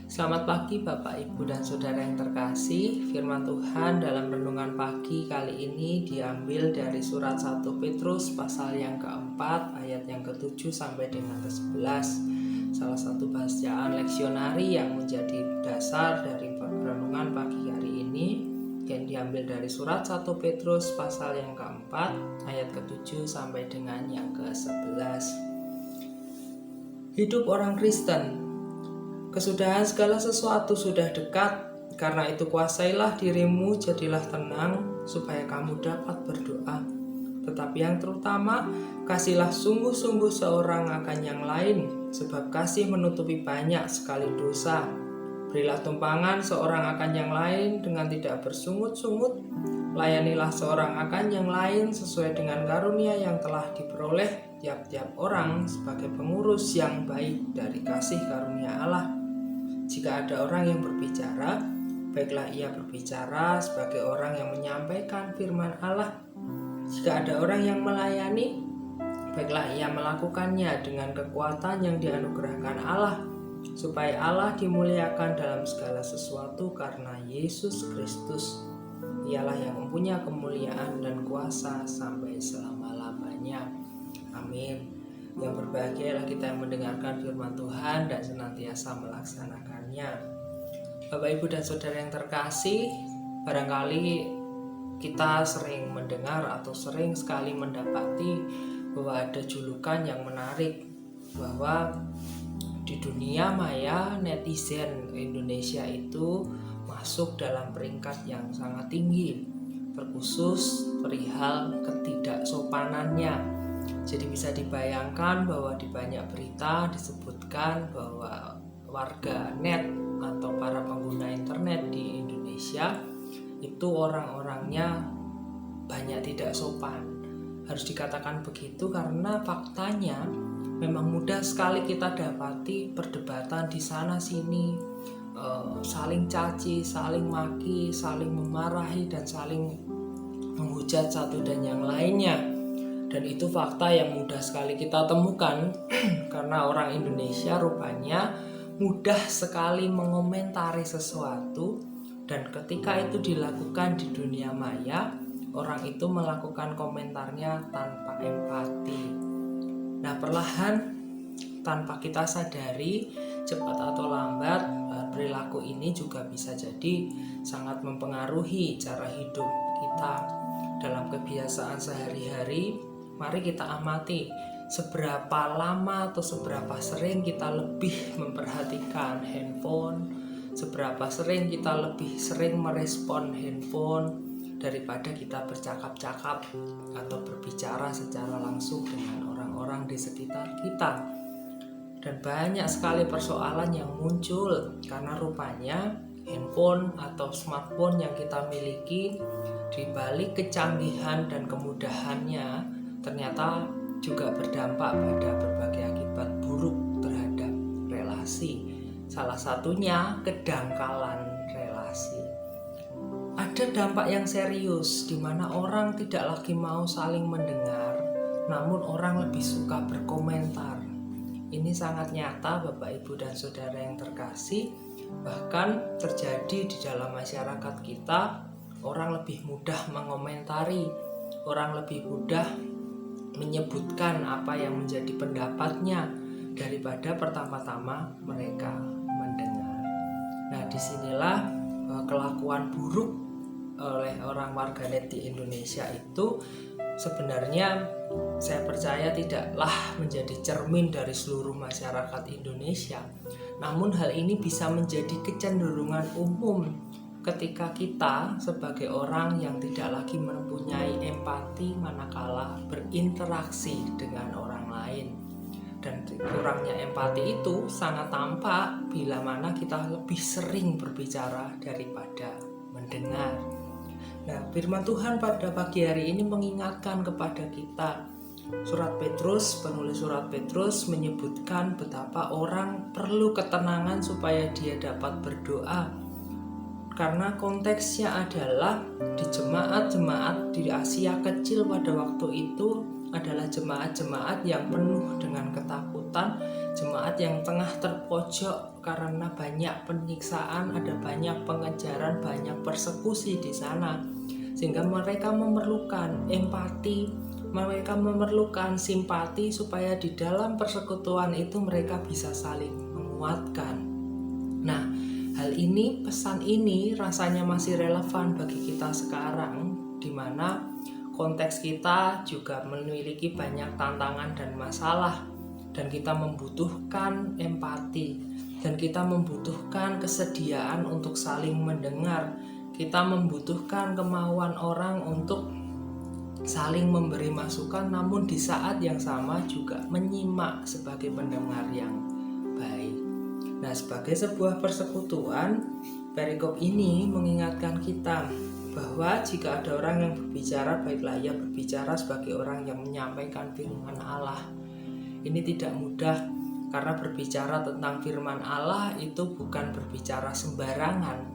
Selamat pagi Bapak, Ibu, dan Saudara yang terkasih. Firman Tuhan dalam renungan pagi kali ini diambil dari surat 1 Petrus pasal yang keempat ayat yang ke-7 sampai dengan ke-11. Salah satu bacaan leksionari yang menjadi dasar dari renungan pagi hari ini yang diambil dari surat 1 Petrus pasal yang keempat ayat ke-7 sampai dengan yang ke-11. Hidup orang Kristen. Kesudahan segala sesuatu sudah dekat, karena itu kuasailah dirimu, jadilah tenang, supaya kamu dapat berdoa. Tetapi yang terutama, kasihlah sungguh-sungguh seorang akan yang lain, sebab kasih menutupi banyak sekali dosa. Berilah tumpangan seorang akan yang lain dengan tidak bersungut-sungut. Layanilah seorang akan yang lain sesuai dengan karunia yang telah diperoleh tiap-tiap orang sebagai pengurus yang baik dari kasih karunia Allah. Jika ada orang yang berbicara, baiklah ia berbicara sebagai orang yang menyampaikan firman Allah. Jika ada orang yang melayani, baiklah ia melakukannya dengan kekuatan yang dianugerahkan Allah, supaya Allah dimuliakan dalam segala sesuatu karena Yesus Kristus. Ialah yang mempunyai kemuliaan dan kuasa sampai selama-lamanya. Amin. Yang berbahagialah kita yang mendengarkan firman Tuhan dan senantiasa melaksanakannya. Bapak, Ibu, dan Saudara yang terkasih, barangkali kita sering mendengar atau sering sekali mendapati bahwa ada julukan yang menarik, bahwa di dunia maya netizen Indonesia itu masuk dalam peringkat yang sangat tinggi, terkhusus perihal ketidaksopanannya. Jadi bisa dibayangkan bahwa di banyak berita disebutkan bahwa warga net atau para pengguna internet di Indonesia itu orang-orangnya banyak tidak sopan. Harus dikatakan begitu karena faktanya memang mudah sekali kita dapati perdebatan di sana sini, saling caci, saling maki, saling memarahi, dan saling menghujat satu dan yang lainnya. Dan itu fakta yang mudah sekali kita temukan karena orang Indonesia rupanya mudah sekali mengomentari sesuatu, dan ketika itu dilakukan di dunia maya, orang itu melakukan komentarnya tanpa empati. Nah, perlahan tanpa kita sadari, cepat atau lambat, perilaku ini juga bisa jadi sangat mempengaruhi cara hidup kita dalam kebiasaan sehari-hari. Mari kita amati seberapa lama atau seberapa sering kita lebih memperhatikan handphone, seberapa sering kita lebih sering merespon handphone daripada kita bercakap-cakap atau berbicara secara langsung dengan orang-orang di sekitar kita. Dan banyak sekali persoalan yang muncul karena rupanya handphone atau smartphone yang kita miliki, di balik kecanggihan dan kemudahannya, ternyata juga berdampak pada berbagai akibat buruk terhadap relasi. Salah satunya kedangkalan relasi. Ada dampak yang serius di mana orang tidak lagi mau saling mendengar, namun orang lebih suka berkomentar. Ini sangat nyata Bapak, Ibu, dan Saudara yang terkasih. Bahkan terjadi di dalam masyarakat kita, orang lebih mudah mengomentari, orang lebih mudah menyebutkan apa yang menjadi pendapatnya daripada pertama-tama mereka mendengar. Nah, disinilah kelakuan buruk oleh orang warganet di Indonesia itu sebenarnya saya percaya tidaklah menjadi cermin dari seluruh masyarakat Indonesia. Namun hal ini bisa menjadi kecenderungan umum ketika kita sebagai orang yang tidak lagi mempunyai empati manakala berinteraksi dengan orang lain. Dan kurangnya empati itu sangat tampak bila mana kita lebih sering berbicara daripada mendengar. Nah, firman Tuhan pada pagi hari ini mengingatkan kepada kita. Penulis surat Petrus menyebutkan betapa orang perlu ketenangan supaya dia dapat berdoa. Karena konteksnya adalah di jemaat-jemaat di Asia kecil pada waktu itu adalah jemaat-jemaat yang penuh dengan ketakutan, jemaat yang tengah terpojok karena banyak penyiksaan, ada banyak pengejaran, banyak persekusi di sana, sehingga mereka memerlukan empati, mereka memerlukan simpati supaya di dalam persekutuan itu mereka bisa saling menguatkan. Nah, hal ini, pesan ini rasanya masih relevan bagi kita sekarang, di mana konteks kita juga memiliki banyak tantangan dan masalah, dan kita membutuhkan empati, dan kita membutuhkan kesediaan untuk saling mendengar. Kita membutuhkan kemauan orang untuk saling memberi masukan, namun di saat yang sama juga menyimak sebagai pendengar yang baik. Nah, sebagai sebuah persekutuan, perikop ini mengingatkan kita bahwa jika ada orang yang berbicara, baiklah ia berbicara sebagai orang yang menyampaikan firman Allah. Ini tidak mudah, karena berbicara tentang firman Allah itu bukan berbicara sembarangan,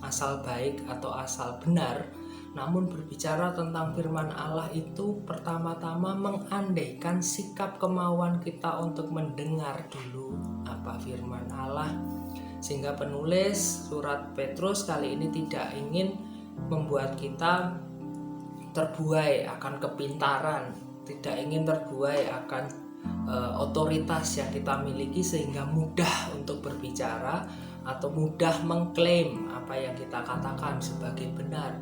asal baik atau asal benar. Namun berbicara tentang firman Allah itu pertama-tama mengandaikan sikap kemauan kita untuk mendengar dulu apa firman Allah. Sehingga penulis surat Petrus kali ini tidak ingin membuat kita terbuai akan kepintaran, tidak ingin terbuai akan otoritas yang kita miliki sehingga mudah untuk berbicara atau mudah mengklaim apa yang kita katakan sebagai benar.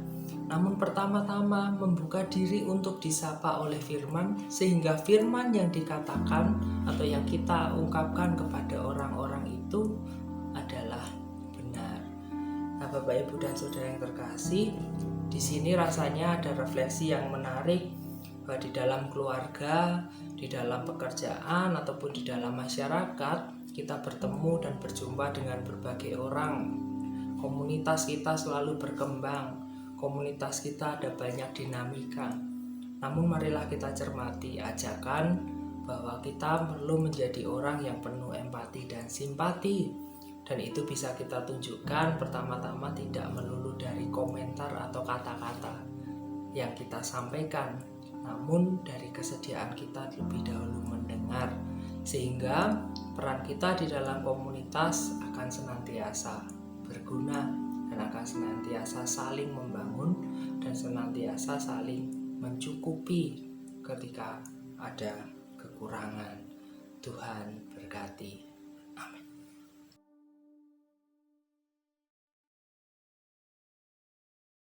Namun pertama-tama membuka diri untuk disapa oleh firman, sehingga firman yang dikatakan atau yang kita ungkapkan kepada orang-orang itu adalah benar. Nah, Bapak, Ibu, dan Saudara yang terkasih, di sini rasanya ada refleksi yang menarik bahwa di dalam keluarga, di dalam pekerjaan, ataupun di dalam masyarakat, kita bertemu dan berjumpa dengan berbagai orang. Komunitas kita selalu berkembang, komunitas kita ada banyak dinamika. Namun marilah kita cermati ajakan bahwa kita perlu menjadi orang yang penuh empati dan simpati. Dan itu bisa kita tunjukkan pertama-tama tidak melulu dari komentar atau kata-kata yang kita sampaikan, namun dari kesediaan kita lebih dahulu mendengar, sehingga peran kita di dalam komunitas akan senantiasa berguna dan akan senantiasa saling membangun dan senantiasa saling mencukupi ketika ada kekurangan. Tuhan berkati. Amin.